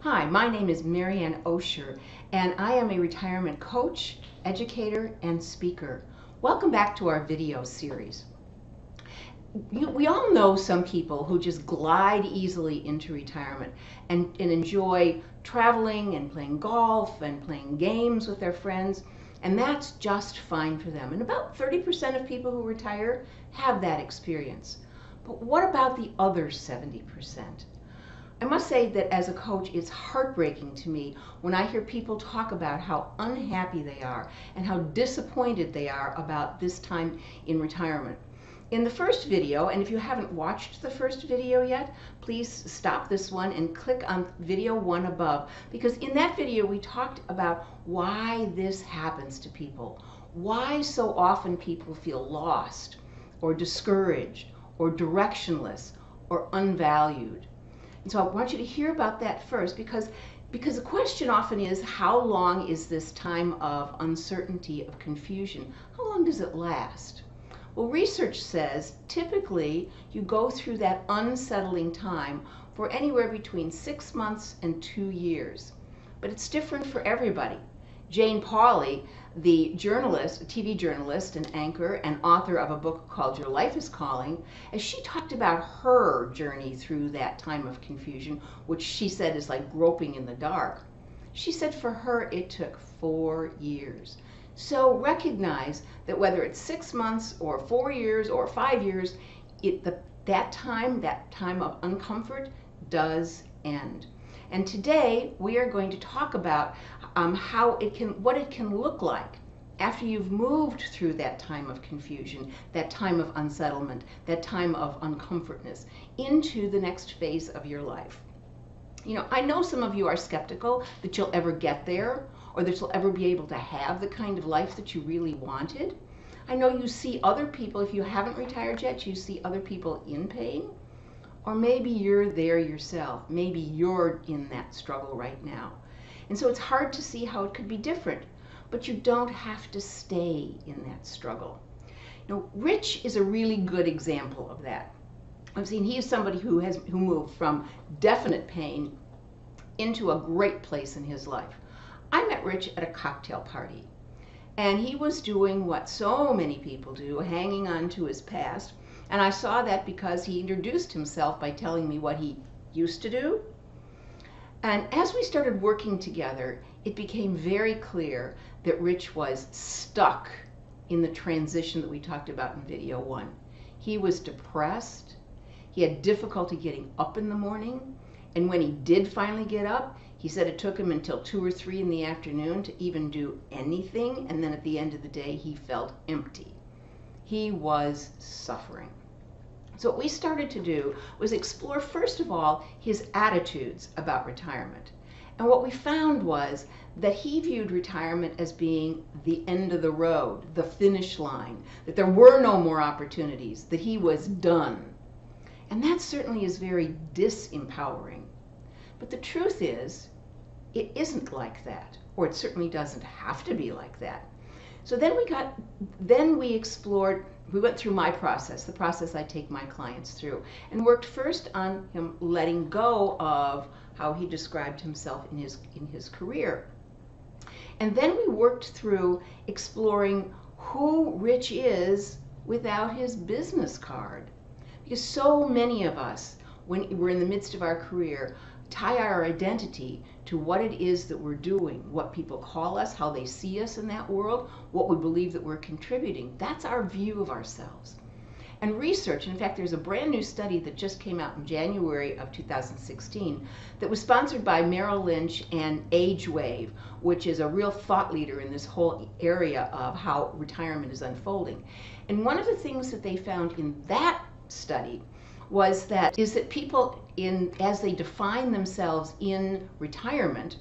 Hi, my name is Marianne Osher, and I am a retirement coach, educator, and speaker. Welcome back to our video series. We all know some people who just glide easily into retirement and enjoy traveling and playing golf and playing games with their friends, and that's just fine for them. And about 30% of people who retire have that experience. But what about the other 70%? I must say that as a coach, it's heartbreaking to me when I hear people talk about how unhappy they are and how disappointed they are about this time in retirement. In the first video, and if you haven't watched the first video yet, please stop this one and click on video 1 above, because in that video we talked about why this happens to people, why so often people feel lost or discouraged or directionless or unvalued. And so I want you to hear about that first, because the question often is, how long is this time of uncertainty, of confusion? How long does it last? Well, research says typically you go through that unsettling time for anywhere between 6 months and 2 years. But it's different for everybody. Jane Pauley, the journalist, TV journalist and anchor and author of a book called Your Life is Calling, as she talked about her journey through that time of confusion, which she said is like groping in the dark, she said for her it took 4 years. So recognize that whether it's 6 months or 4 years or 5 years, that time of uncomfort does end. And today we are going to talk about what it can look like after you've moved through that time of confusion, that time of unsettlement, that time of uncomfortness into the next phase of your life. You know, I know some of you are skeptical that you'll ever get there, or that you'll ever be able to have the kind of life that you really wanted. I know you see other people, if you haven't retired yet, you see other people in pain. Or maybe you're there yourself. Maybe you're in that struggle right now. And so it's hard to see how it could be different, but you don't have to stay in that struggle. You know, Rich is a really good example of that. I've seen he is somebody who moved from definite pain into a great place in his life. I met Rich at a cocktail party, and he was doing what so many people do, hanging on to his past. And I saw that because he introduced himself by telling me what he used to do. And as we started working together, it became very clear that Rich was stuck in the transition that we talked about in video 1. He was depressed. He had difficulty getting up in the morning. And when he did finally get up, he said it took him until 2 or 3 in the afternoon to even do anything. And then at the end of the day, he felt empty. He was suffering. So what we started to do was explore, first of all, his attitudes about retirement. And what we found was that he viewed retirement as being the end of the road, the finish line, that there were no more opportunities, that he was done. And that certainly is very disempowering. But the truth is, it isn't like that, or it certainly doesn't have to be like that. So then we explored, we went through my process, the process I take my clients through, and worked first on him letting go of how he described himself in his career. And then we worked through exploring who Rich is without his business card. Because so many of us, when we're in the midst of our career, tie our identity to what it is that we're doing, what people call us, how they see us in that world, what we believe that we're contributing. That's our view of ourselves. And research, in fact, there's a brand new study that just came out in January of 2016 that was sponsored by Merrill Lynch and AgeWave, which is a real thought leader in this whole area of how retirement is unfolding. And one of the things that they found in that study was that people, as they define themselves in retirement,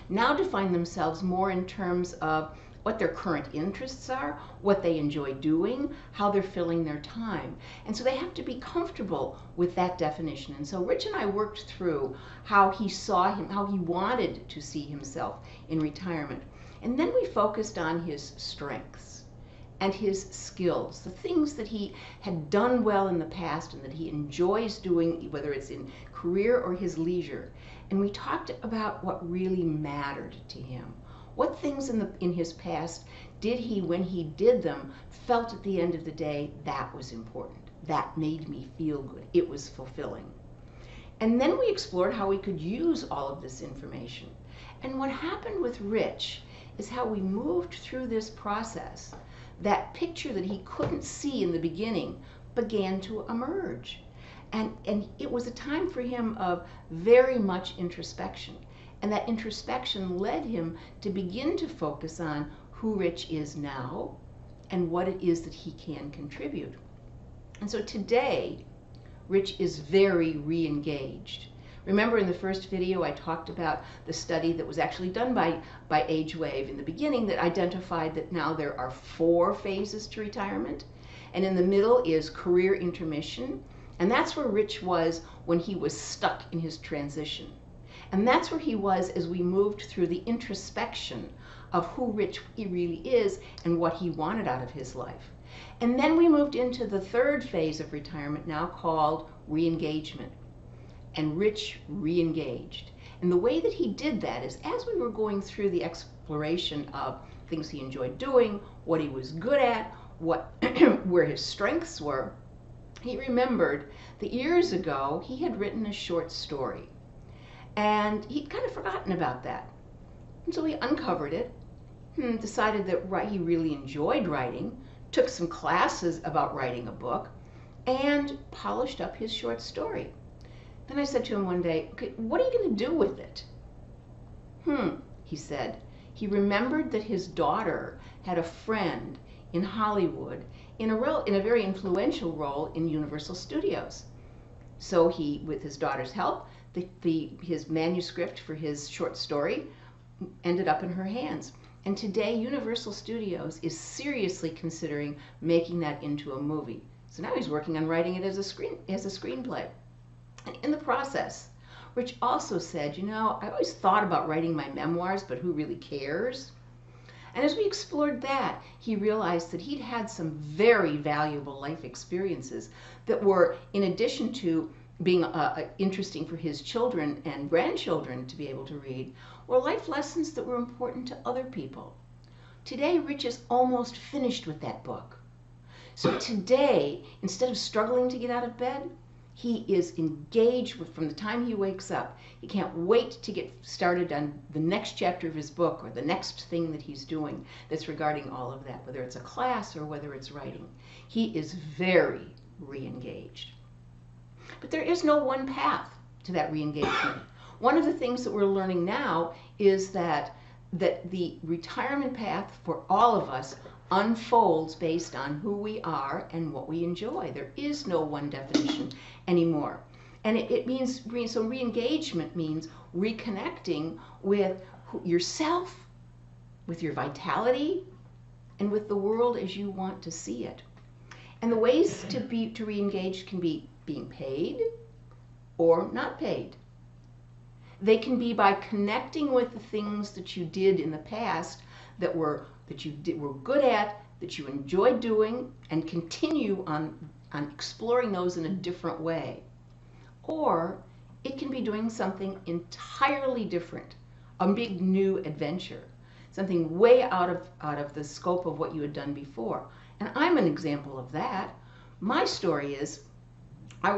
now define themselves more in terms of what their current interests are, what they enjoy doing, how they're filling their time. And so they have to be comfortable with that definition. And so Rich and I worked through how he wanted to see himself in retirement. And then we focused on his strengths and his skills, the things that he had done well in the past and that he enjoys doing, whether it's in career or his leisure. And we talked about what really mattered to him. What things in his past did he, when he did them, felt at the end of the day that was important. That made me feel good. It was fulfilling. And then we explored how we could use all of this information. And what happened with Rich is how we moved through this process. That picture that he couldn't see in the beginning began to emerge. And it was a time for him of very much introspection. And that introspection led him to begin to focus on who Rich is now and what it is that he can contribute. And so today, Rich is very re-engaged. Remember in the first video I talked about the study that was actually done by AgeWave in the beginning that identified that now there are 4 phases to retirement. And in the middle is career intermission. And that's where Rich was when he was stuck in his transition. And that's where he was as we moved through the introspection of who Rich he really is and what he wanted out of his life. And then we moved into the 3rd phase of retirement now called re-engagement. And Rich re-engaged. And the way that he did that is as we were going through the exploration of things he enjoyed doing, what he was good at, where his strengths were, he remembered that years ago he had written a short story. And he'd kind of forgotten about that. And so he uncovered it, decided that he really enjoyed writing, took some classes about writing a book, and polished up his short story. Then I said to him one day, okay, what are you going to do with it? He said. He remembered that his daughter had a friend in Hollywood in a very influential role in Universal Studios. So he, with his daughter's help, his manuscript for his short story ended up in her hands. And today Universal Studios is seriously considering making that into a movie. So now he's working on writing it as a screenplay. And in the process, Rich also said, you know, I always thought about writing my memoirs, but who really cares? And as we explored that, he realized that he'd had some very valuable life experiences that were, in addition to being interesting for his children and grandchildren to be able to read, were life lessons that were important to other people. Today, Rich is almost finished with that book. So today, instead of struggling to get out of bed, he is engaged from the time he wakes up. He can't wait to get started on the next chapter of his book or the next thing that he's doing that's regarding all of that, whether it's a class or whether it's writing. He is very re-engaged. But there is no one path to that re-engagement. One of the things that we're learning now is that the retirement path for all of us unfolds based on who we are and what we enjoy. There is no one definition anymore. And it means, so re-engagement means reconnecting with yourself, with your vitality, and with the world as you want to see it. And the ways to re-engage can be being paid or not paid. They can be by connecting with the things that you did in the past that were good at, that you enjoyed doing, and continue on exploring those in a different way. Or it can be doing something entirely different, a big new adventure, something way out of the scope of what you had done before. And I'm an example of that. My story is, I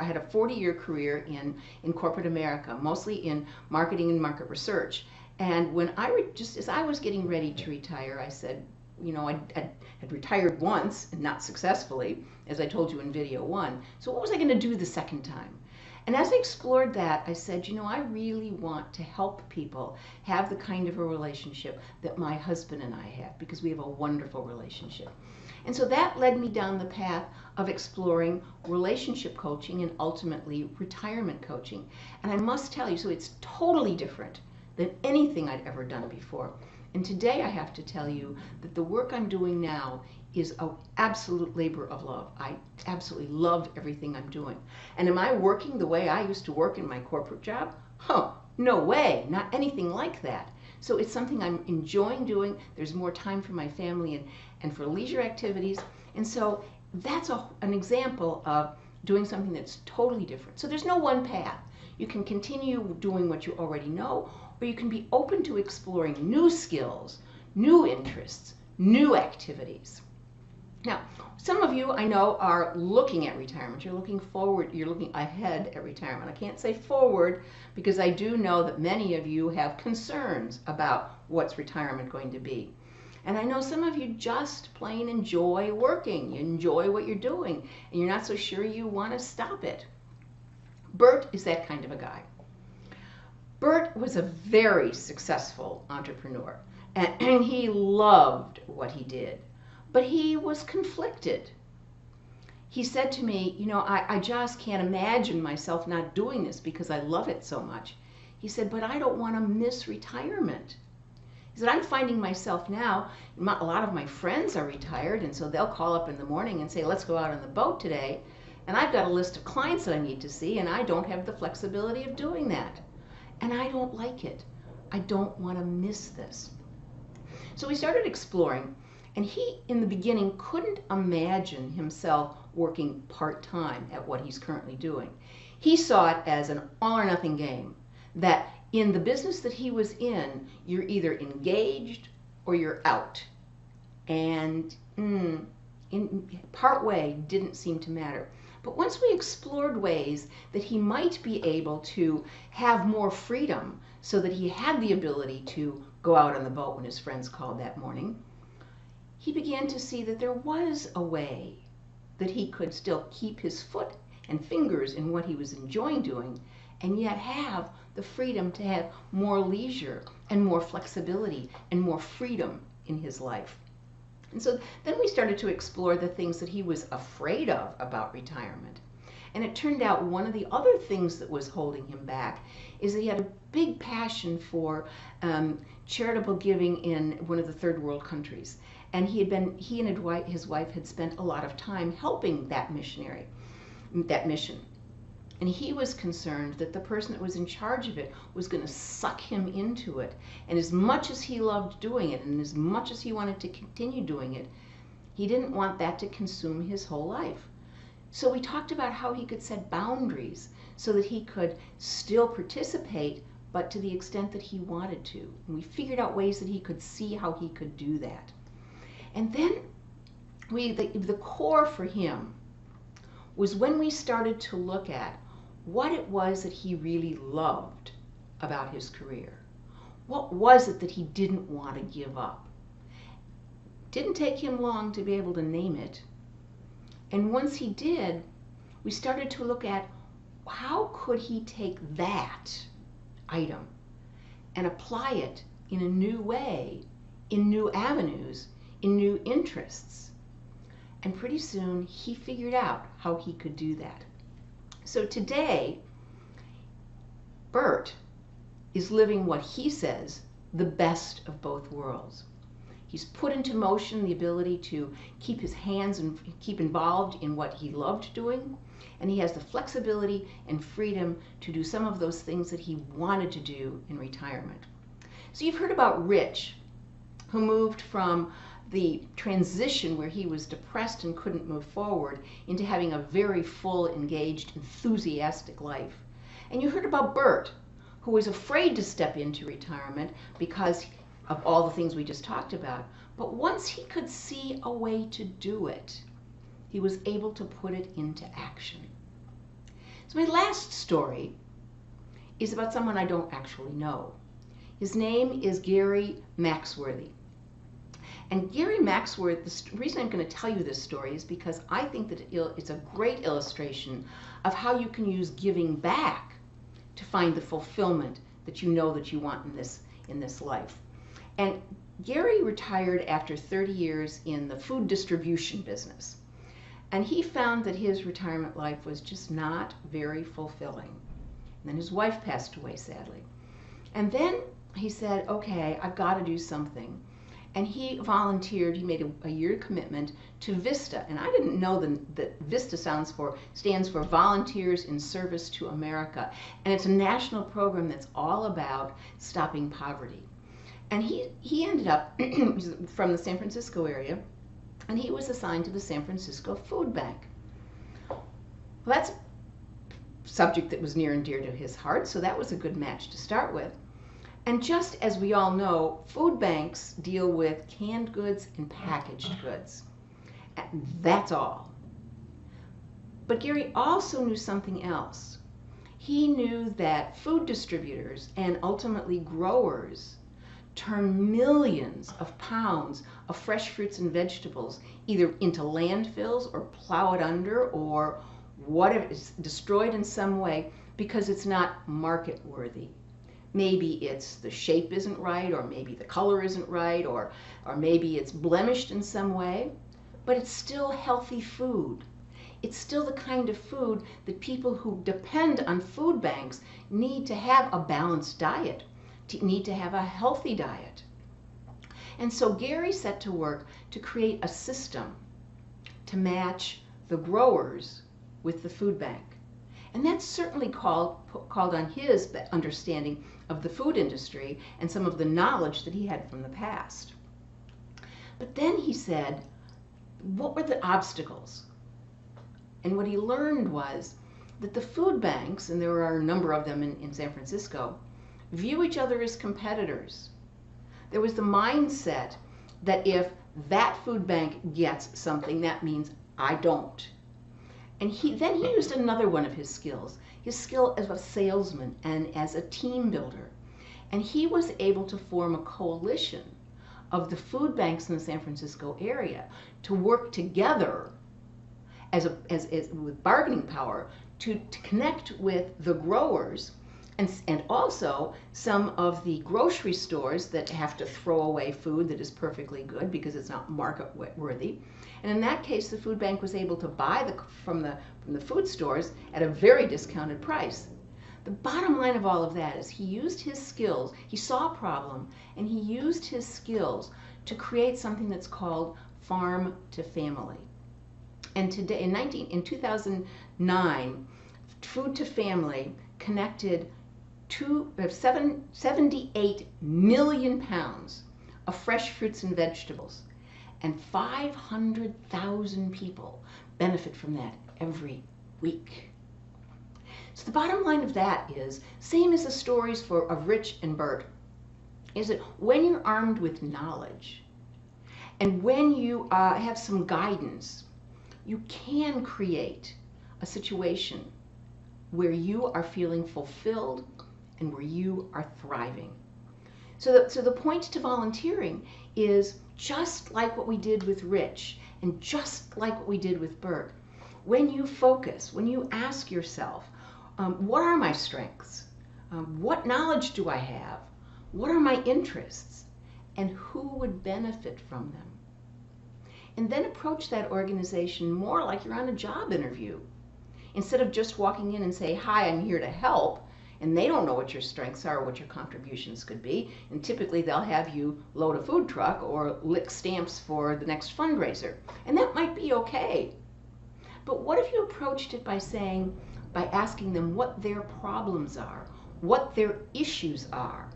had a 40-year career in corporate America, mostly in marketing and market research. And when just as I was getting ready to retire, I said, you know, I had retired once and not successfully, as I told you in video 1. So what was I going to do the second time? And as I explored that, I said, you know, I really want to help people have the kind of a relationship that my husband and I have, because we have a wonderful relationship. And so that led me down the path of exploring relationship coaching and ultimately retirement coaching. And I must tell you, so it's totally different than anything I'd ever done before. And today I have to tell you that the work I'm doing now is an absolute labor of love. I absolutely love everything I'm doing. And am I working the way I used to work in my corporate job? No way, not anything like that. So it's something I'm enjoying doing. There's more time for my family and for leisure activities. And so that's an example of doing something that's totally different. So there's no one path. You can continue doing what you already know, or you can be open to exploring new skills, new interests, new activities. Now, some of you I know are looking at retirement. You're looking forward, you're looking ahead at retirement. I can't say forward because I do know that many of you have concerns about what's retirement going to be. And I know some of you just plain enjoy working. You enjoy what you're doing, and you're not so sure you want to stop it. Bert is that kind of a guy. Bert was a very successful entrepreneur, and he loved what he did, but he was conflicted. He said to me, you know, I just can't imagine myself not doing this because I love it so much. He said, but I don't want to miss retirement. He said, I'm finding myself now, a lot of my friends are retired, and so they'll call up in the morning and say, let's go out on the boat today. And I've got a list of clients that I need to see, and I don't have the flexibility of doing that. And I don't like it. I don't want to miss this. So we started exploring, and he, in the beginning, couldn't imagine himself working part-time at what he's currently doing. He saw it as an all-or-nothing game, that in the business that he was in, you're either engaged or you're out. And in part way didn't seem to matter. But once we explored ways that he might be able to have more freedom so that he had the ability to go out on the boat when his friends called that morning, he began to see that there was a way that he could still keep his foot and fingers in what he was enjoying doing and yet have the freedom to have more leisure and more flexibility and more freedom in his life. And so then we started to explore the things that he was afraid of about retirement. And it turned out one of the other things that was holding him back is that he had a big passion for charitable giving in one of the third world countries. And he and his wife had spent a lot of time helping that mission. And he was concerned that the person that was in charge of it was going to suck him into it. And as much as he loved doing it, and as much as he wanted to continue doing it, he didn't want that to consume his whole life. So we talked about how he could set boundaries so that he could still participate, but to the extent that he wanted to. And we figured out ways that he could see how he could do that. And then the core for him was when we started to look at what it was that he really loved about his career. What was it that he didn't want to give up? Didn't take him long to be able to name it. And once he did, we started to look at how could he take that item and apply it in a new way, in new avenues, in new interests. And pretty soon he figured out how he could do that. So today, Bert is living what he says the best of both worlds. He's put into motion the ability to keep his hands and keep involved in what he loved doing, and he has the flexibility and freedom to do some of those things that he wanted to do in retirement. So you've heard about Rich, who moved from the transition where he was depressed and couldn't move forward into having a very full, engaged, enthusiastic life. And you heard about Bert, who was afraid to step into retirement because of all the things we just talked about. But once he could see a way to do it, he was able to put it into action. So my last story is about someone I don't actually know. His name is Gary Maxworthy. And Gary Maxworthy, the reason I'm going to tell you this story is because I think that it's a great illustration of how you can use giving back to find the fulfillment that you know that you want in this life. And Gary retired after 30 years in the food distribution business. And he found that his retirement life was just not very fulfilling. And then his wife passed away, sadly. And then he said, okay, I've got to do something. And he volunteered, he made a year commitment to VISTA. And I didn't know that VISTA stands for Volunteers in Service to America. And it's a national program that's all about stopping poverty. And he ended up from the San Francisco area, and he was assigned to the San Francisco Food Bank. Well, that's a subject that was near and dear to his heart, so that was a good match to start with. And just as we all know, food banks deal with canned goods and packaged goods. And that's all. But Gary also knew something else. He knew that food distributors and ultimately growers turn millions of pounds of fresh fruits and vegetables either into landfills or plow it under or whatever, is destroyed in some way because it's not market worthy. Maybe it's the shape isn't right, or maybe the color isn't right, or maybe it's blemished in some way, but it's still healthy food. It's still the kind of food that people who depend on food banks need to have a balanced diet, need to have a healthy diet. And so Gary set to work to create a system to match the growers with the food bank. And that's certainly called on his understanding of the food industry and some of the knowledge that he had from the past. But then he said, what were the obstacles? And what he learned was that the food banks, and there are a number of them in San Francisco, view each other as competitors. There was the mindset that if that food bank gets something, that means I don't. And then he used another one of his skill as a salesman and as a team builder. And he was able to form a coalition of the food banks in the San Francisco area to work together with bargaining power to connect with the growers and also some of the grocery stores that have to throw away food that is perfectly good because it's not market worthy. And in that case, the food bank was able to buy from the food stores at a very discounted price. The bottom line of all of that is he used his skills, he saw a problem, and he used his skills to create something that's called Farm to Family. And today, in 2009, Food to Family connected 78 million pounds of fresh fruits and vegetables, and 500,000 people benefit from that every week. So the bottom line of that is, same as the stories of Rich and Bert, is that when you're armed with knowledge and when you have some guidance, you can create a situation where you are feeling fulfilled and where you are thriving. So the point to volunteering is just like what we did with Rich and just like what we did with Bert. When you focus, when you ask yourself, what are my strengths? What knowledge do I have? What are my interests? And who would benefit from them? And then approach that organization more like you're on a job interview. Instead of just walking in and say, hi, I'm here to help, and they don't know what your strengths are or what your contributions could be, and typically they'll have you load a food truck or lick stamps for the next fundraiser. And that might be okay. But what if you approached it by asking them what their problems are, what their issues are,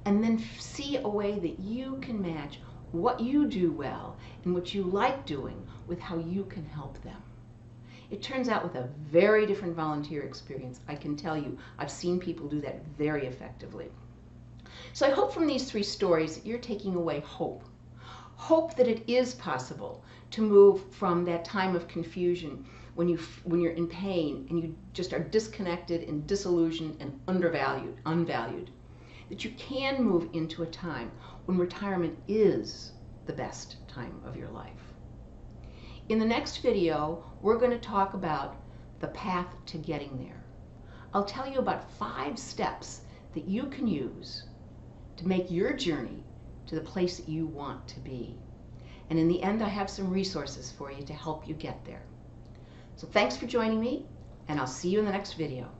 and then see a way that you can match what you do well and what you like doing with how you can help them. It turns out with a very different volunteer experience. I can tell you, I've seen people do that very effectively. So I hope from these 3 stories that you're taking away hope. Hope that it is possible to move from that time of confusion when you're in pain and you just are disconnected and disillusioned and unvalued. That you can move into a time when retirement is the best time of your life. In the next video, we're going to talk about the path to getting there. I'll tell you about 5 steps that you can use to make your journey to the place that you want to be. And in the end, I have some resources for you to help you get there. So thanks for joining me, and I'll see you in the next video.